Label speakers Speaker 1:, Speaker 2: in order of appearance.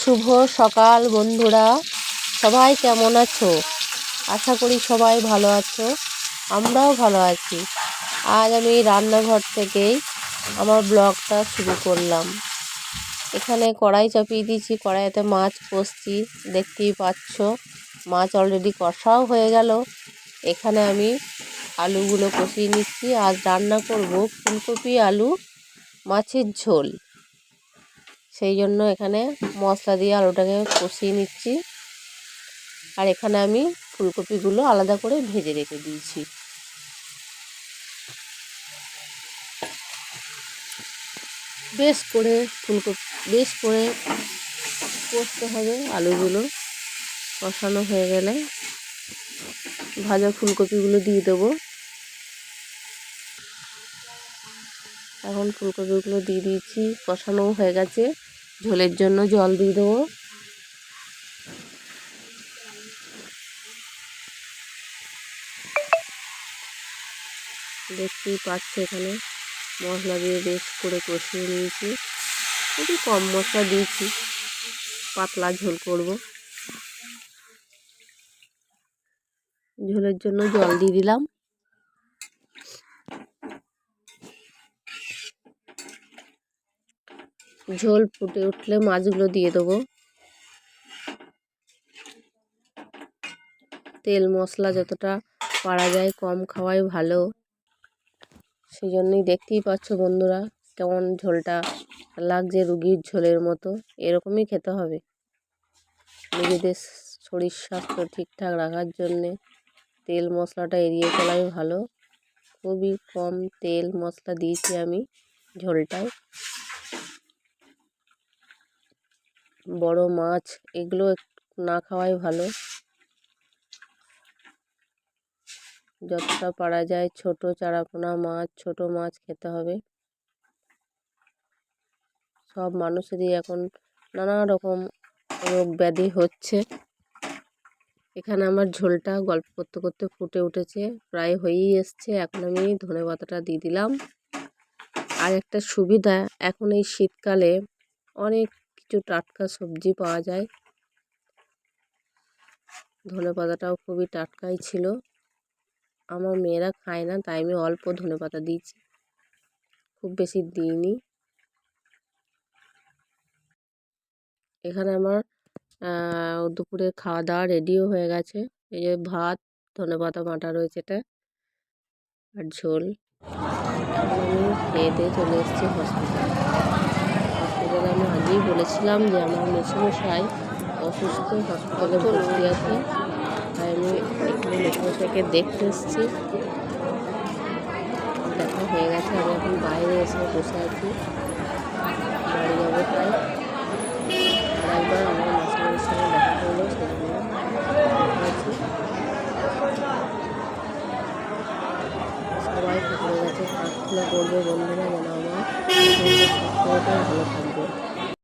Speaker 1: শুভ সকাল বন্ধুরা, সবাই কেমন আছো? আশা করি সবাই ভালো আছো, আমরাও ভালো আছি। আজ আমি রান্নাঘর থেকেই আমার ব্লগটা শুরু করলাম। এখানে কড়াই চাপিয়ে দিয়েছি, কড়াইতে মাছ কষছি, দেখতেই পাচ্ছ। মাছ অলরেডি কষাও হয়ে গেল। এখানে আমি আলুগুলো কষিয়ে নিচ্ছি। আজ রান্না করব ফুলকপি আলু মাছের ঝোল। সেই জন্য এখানে মশলা দিয়ে আলুটাকে কষিয়ে নিচ্ছি। আর এখানে আমি ফুলকপিগুলো আলাদা করে ভেজে রেখে দিয়েছি। বেশ করে কষতে হবে। আলুগুলো কষানো হয়ে গেলে ভাজা ফুলকপিগুলো দিয়ে দেবো। এখন ফুলকপিগুলো দিয়ে দিয়েছি, কষানো হয়ে গেছে। ঝোলের জন্য জল দিয়ে দেবো। দেখতেই পাচ্ছ এখানে মশলা দিয়ে বেশ করে কষিয়ে নিয়েছি। একটু কম মশলা দিয়েছি, পাতলা ঝোল করব। ঝোলের জন্য জল দিয়ে দিলাম। ঝোল ফুটে উঠলে মাছগুলো দিয়ে দেবো। তেল মশলা যতটা পারা যায় কম খাওয়াই ভালো। সেই জন্যই দেখতেই পাচ্ছ বন্ধুরা কেমন ঝোলটা লাগছে, রুগীর ঝোলের মতো। এরকমই খেতে হবে। নিজেদের শরীর স্বাস্থ্য ঠিকঠাক রাখার জন্যে তেল মশলাটা এড়িয়ে চলাই ভালো। খুবই কম তেল মশলা দিয়েছি আমি ঝোলটায়। বড় মাছ এগুলো না খাওয়াই ভালো। যতটা পারা যায় ছোট চারাপোনা মাছ, ছোট মাছ খেতে হবে। সব মানুষেরই এখন নানা রকম রোগ ব্যাধি হচ্ছে। এখানে আমার ঝোলটা গল্প করতে করতে ফুটে উঠেছে, প্রায় হয়েই এসছে। এখন আমি ধনেপাতাটা দিয়ে দিলাম। আর একটা সুবিধা, এখন এই শীতকালে অনেক কিছু টাটকা সবজি পাওয়া যায়। ধনেপাতাটাও খুবই টাটকাই ছিল। আমার মেয়েরা খায় না, তাই আমি অল্প ধনেপাতা দিয়েছি, খুব বেশি দিইনি। এখানে আমার দুপুরে খাওয়া দাওয়া রেডিও হয়ে গেছে। এই যে ভাত, ধনেপাতা বাটা রয়েছে এটা, আর ঝোল। এখন আমি খেয়ে দিয়ে চলে এসেছি হসপিটালে। আমি আগেই বলেছিলাম যে আমার মেসোমশাই অসুস্থ, হসপিটালে ভর্তি আছে। তাই আমি এখানে মেসোমশাইকে দেখতে এসেছি। দেখা হয়ে গেছে, আমি এখন বাইরে এসে বসে আছি, বাড়ি যাবো। তাই আরেকবার আমার মেসোমশাইয়ের সঙ্গে দেখা করলো, সেজন্য আছি। সবাই পড়ে গেছে, প্রার্থনা করবে বন্ধুরা যেন আমার শরীরের স্বাস্থ্যটা ভালো থাকে।